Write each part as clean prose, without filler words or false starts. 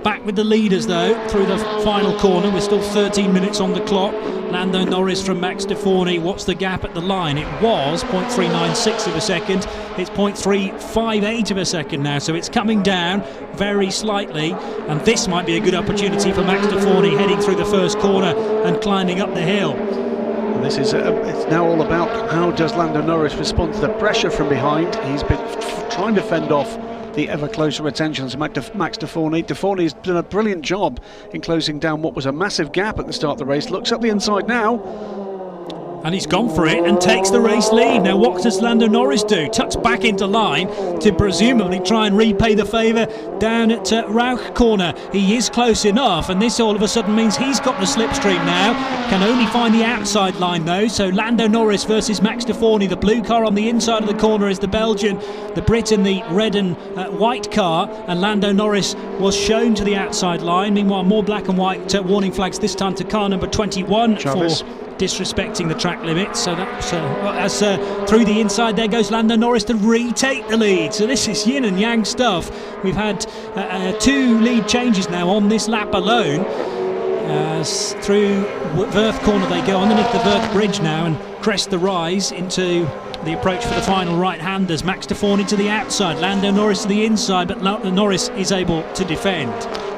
Back with the leaders though through the final corner. We're still 13 minutes on the clock. Lando Norris from Max Defourny. What's the gap at the line? It was 0.396 of a second. It's 0.358 of a second now, so it's coming down very slightly, and this might be a good opportunity for Max Defourny heading through the first corner and climbing up the hill. And this is it's now all about how does Lando Norris respond to the pressure from behind. He's been trying to fend off the ever closer attentions of Max Defourny. Defourny's done a brilliant job in closing down what was a massive gap at the start of the race. Looks up the inside now. And he's gone for it and takes the race lead. Now what does Lando Norris do? Tucks back into line to presumably try and repay the favour down at Rauch corner. He is close enough, and this all of a sudden means he's got the slipstream now. Can only find the outside line though, so Lando Norris versus Max Defourny. The blue car on the inside of the corner is the Belgian, the Brit in the red and white car, and Lando Norris was shown to the outside line. Meanwhile, more black and white warning flags, this time to car number 21 Jarvis. for disrespecting the track limit. So that's through the inside there goes Lando Norris to retake the lead. So this is yin and yang stuff. We've had 2 lead changes now on this lap alone. Through Wörth corner they go underneath the Wörth bridge now and crest the rise into the approach for the final right-handers. Max Defourny to the outside, Lando Norris to the inside, but Norris is able to defend.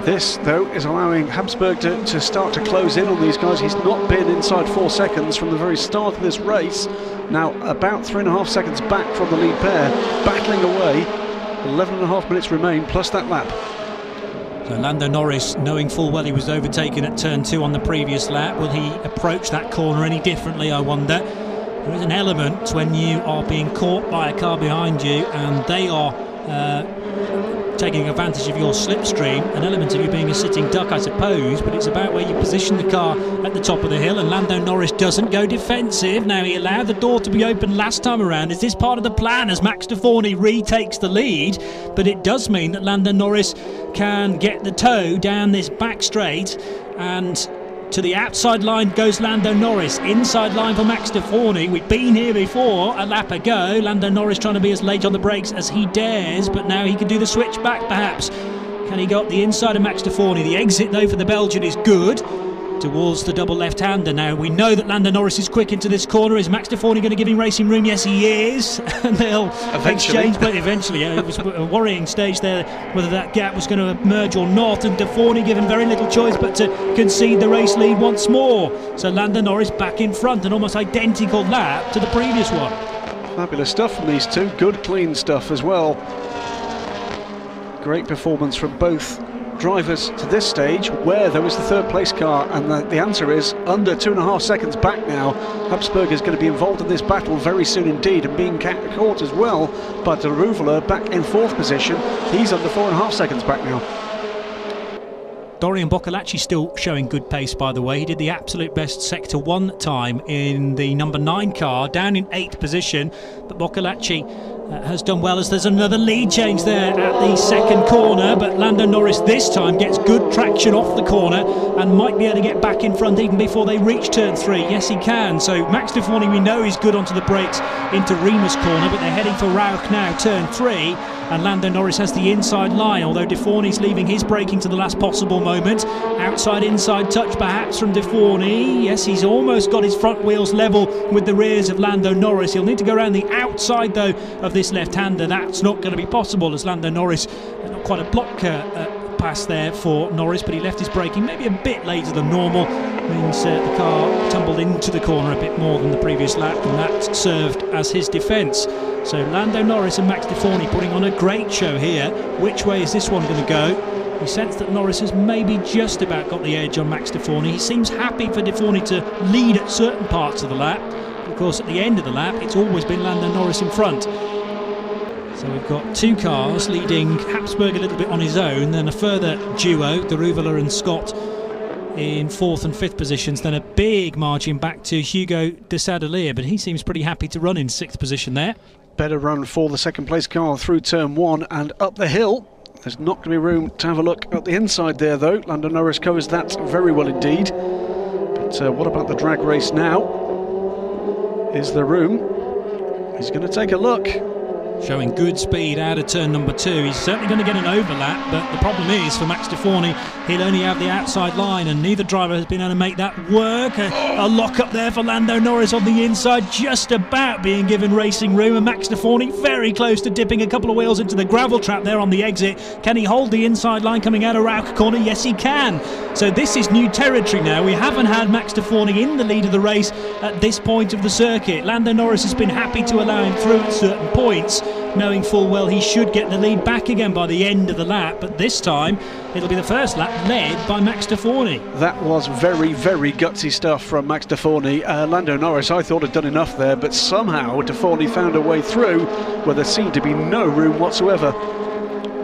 This, though, is allowing Habsburg to start to close in on these guys. He's not been inside 4 seconds from the very start of this race. Now, about 3.5 seconds back from the lead pair, battling away. 11.5 minutes remain, plus that lap. So Lando Norris, knowing full well he was overtaken at turn 2 on the previous lap, will he approach that corner any differently, I wonder? There is an element when you are being caught by a car behind you and they are taking advantage of your slipstream, an element of you being a sitting duck, I suppose, but it's about where you position the car at the top of the hill, and Lando Norris doesn't go defensive. Now, he allowed the door to be open last time around. Is this part of the plan as Max Defourny retakes the lead? But it does mean that Lando Norris can get the toe down this back straight, and to the outside line goes Lando Norris. Inside line for Max Defourny. We've been here before a lap ago. Lando Norris trying to be as late on the brakes as he dares, but now he can do the switch back perhaps. Can he go up the inside of Max Defourny? The exit though for the Belgian is good towards the double left-hander. Now we know that Lando Norris is quick into this corner. Is Max Defourny going to give him racing room? Yes, he is. And they'll exchange, but eventually, it was a worrying stage there whether that gap was going to emerge or not, and Defourny given very little choice but to concede the race lead once more. So Lando Norris back in front, an almost identical lap to the previous one. Fabulous stuff from these two, good clean stuff as well. Great performance from both drivers to this stage, where there was the third place car, and the answer is under 2.5 seconds back now. Habsburg is going to be involved in this battle very soon indeed, and being caught as well by De Ruvela back in 4th position. He's under 4.5 seconds back now. Dorian Boccolacci still showing good pace, by the way. He did the absolute best Sector 1 time in the number 9 car, down in 8th position, but Boccolacci has done well as there's another lead change there at the second corner, but Lando Norris this time gets good traction off the corner and might be able to get back in front even before they reach turn 3. Yes, he can. So Max Defourny, we know, is good onto the brakes into Remus corner, but they're heading for Rauch now, turn 3, and Lando Norris has the inside line, although Defourny's leaving his braking to the last possible moment. Outside inside touch perhaps from Defourny. Yes, he's almost got his front wheels level with the rears of Lando Norris. He'll need to go around the outside though of this left-hander. That's not going to be possible as Lando Norris, not quite a block pass there for Norris, but he left his braking maybe a bit later than normal. Means the car tumbled into the corner a bit more than the previous lap, and that served as his defence. So Lando Norris and Max Defourny putting on a great show here. Which way is this one going to go? We sense that Norris has maybe just about got the edge on Max Defourny. He seems happy for Defourny to lead at certain parts of the lap. Of course, at the end of the lap, it's always been Lando Norris in front. So we've got 2 cars leading Habsburg a little bit on his own, then a further duo, De Ruvela and Scott, in 4th and 5th positions, then a big margin back to Hugo de Sadalier, but he seems pretty happy to run in 6th position there. Better run for the second place car through turn 1 and up the hill. There's not going to be room to have a look at the inside there though. Lando Norris covers that very well indeed. But what about the drag race now? Is there room? He's going to take a look. showing good speed out of turn number 2. He's certainly going to get an overlap, but the problem is for Max Defourny, he'll only have the outside line, and neither driver has been able to make that work. A lock up there for Lando Norris on the inside, just about being given racing room, and Max Defourny very close to dipping a couple of wheels into the gravel trap there on the exit. Can he hold the inside line coming out of Rauch corner? Yes, he can. So this is new territory now. We haven't had Max Defourny in the lead of the race at this point of the circuit. Lando Norris has been happy to allow him through at certain points, knowing full well he should get the lead back again by the end of the lap, but this time it'll be the first lap led by Max Defourny. That was very, very gutsy stuff from Max Defourny. Lando Norris, I thought, had done enough there, but somehow Defourny found a way through where there seemed to be no room whatsoever.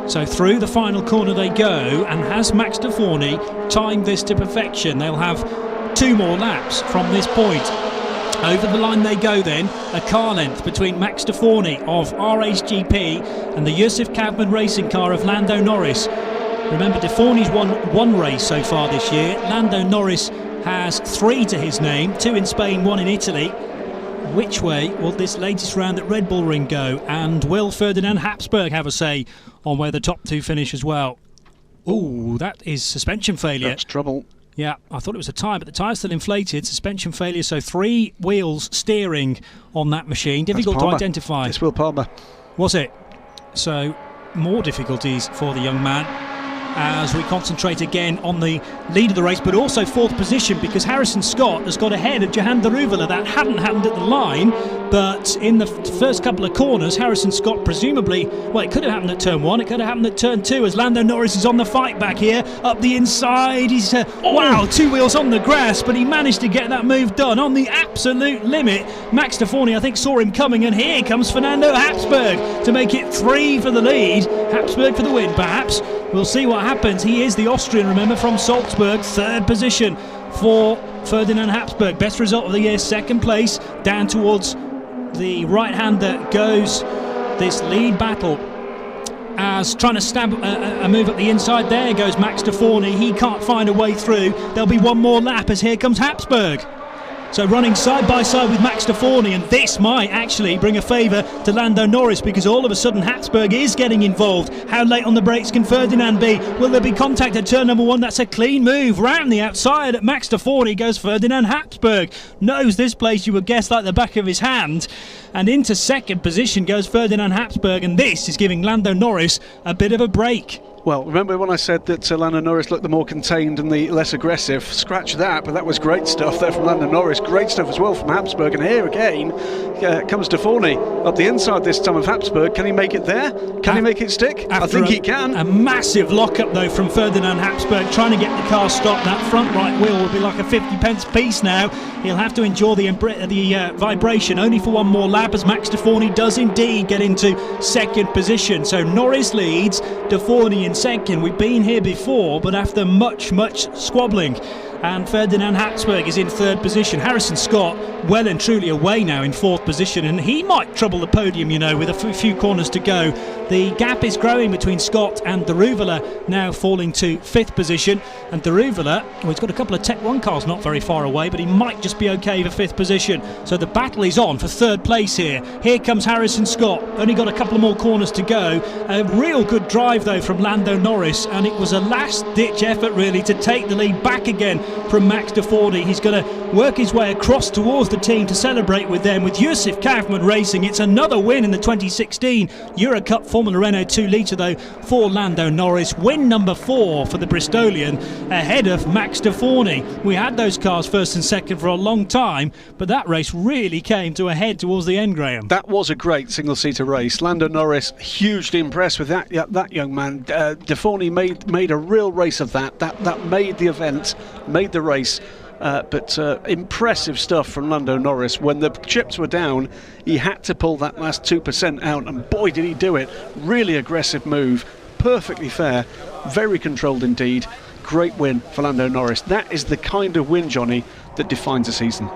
So through the final corner they go, and has Max Defourny timed this to perfection? They'll have 2 more laps from this point. Over the line they go then, a car length between Max Defourny of RHGP and the Yusuf Kaufman racing car of Lando Norris. Remember, Defourny's won 1 race so far this year. Lando Norris has 3 to his name, 2 in Spain, 1 in Italy. Which way will this latest round at Red Bull Ring go? And will Ferdinand Habsburg have a say on where the top 2 finish as well? Ooh, that is suspension failure. That's trouble. Yeah, I thought it was a tyre, but the tyre's still inflated. Suspension failure, so 3 wheels steering on that machine. Difficult to identify. It's Will Palmer. Was it? So more difficulties for the young man as we concentrate again on the lead of the race, but also 4th position, because Harrison Scott has got ahead of Jehan Daruvala. That hadn't happened at the line, but in the first couple of corners, Harrison Scott presumably, well, it could have happened at turn 1, it could have happened at turn 2, as Lando Norris is on the fight back here, up the inside. He's, wow, 2 wheels on the grass, but he managed to get that move done on the absolute limit. Max Defourny, I think, saw him coming, and here comes Fernando Habsburg to make it 3 for the lead. Habsburg for the win, perhaps. We'll see what happens. He is the Austrian, remember, from Salzburg. 3rd position for Ferdinand Habsburg. Best result of the year, 2nd place. Down towards the right-hander goes this lead battle, as trying to stab a move up the inside. There goes Max Defourny. He can't find a way through. There'll be 1 more lap as here comes Habsburg. So running side by side with Max Defourny, and this might actually bring a favour to Lando Norris, because all of a sudden Habsburg is getting involved. How late on the brakes can Ferdinand be? Will there be contact at turn number 1? That's a clean move. Round the outside at Max Defourny goes Ferdinand Habsburg. Knows this place, you would guess, like the back of his hand. And into 2nd position goes Ferdinand Habsburg, and this is giving Lando Norris a bit of a break. Well, remember when I said that Lando Norris looked the more contained and the less aggressive? Scratch that, but that was great stuff there from Lando Norris. Great stuff as well from Habsburg. And here again comes Defourny up the inside this time of Habsburg. Can he make it there? Can he make it stick? I think he can. A massive lock-up, though, from Ferdinand Habsburg, trying to get the car stopped. That front right wheel will be like a 50p piece now. He'll have to endure the vibration only for 1 more lap, as Max Defourny does indeed get into 2nd position. So Norris leads, Defourny in 2nd. We've been here before, but after much squabbling. And Ferdinand Habsburg is in 3rd position. Harrison Scott well and truly away now in 4th position, and he might trouble the podium, you know, with a few corners to go. The gap is growing between Scott and Daruvala, now falling to 5th position. And Daruvala, well, he's got a couple of Tech 1 cars not very far away, but he might just be okay for 5th position. So the battle is on for 3rd place here. Here comes Harrison Scott, only got a couple of more corners to go. A real good drive, though, from Lando Norris, and it was a last-ditch effort, really, to take the lead back again from Max Defourny. He's going to work his way across towards the team to celebrate with them. With Yusuf Kaufman Racing, it's another win in the 2016 Eurocup Formula Renault 2 litre, though, for Lando Norris. Win number 4 for the Bristolian, ahead of Max Defourny. We had those cars 1st and 2nd for a long time, but that race really came to a head towards the end, Graham. That was a great single-seater race. Lando Norris hugely impressed with that young man. Defourny made a real race of that. That made the event, made the race. But impressive stuff from Lando Norris. When the chips were down, he had to pull that last 2% out, and boy did he do it. Really aggressive move, perfectly fair, very controlled indeed. Great win for Lando Norris. That is the kind of win, Johnny, that defines a season.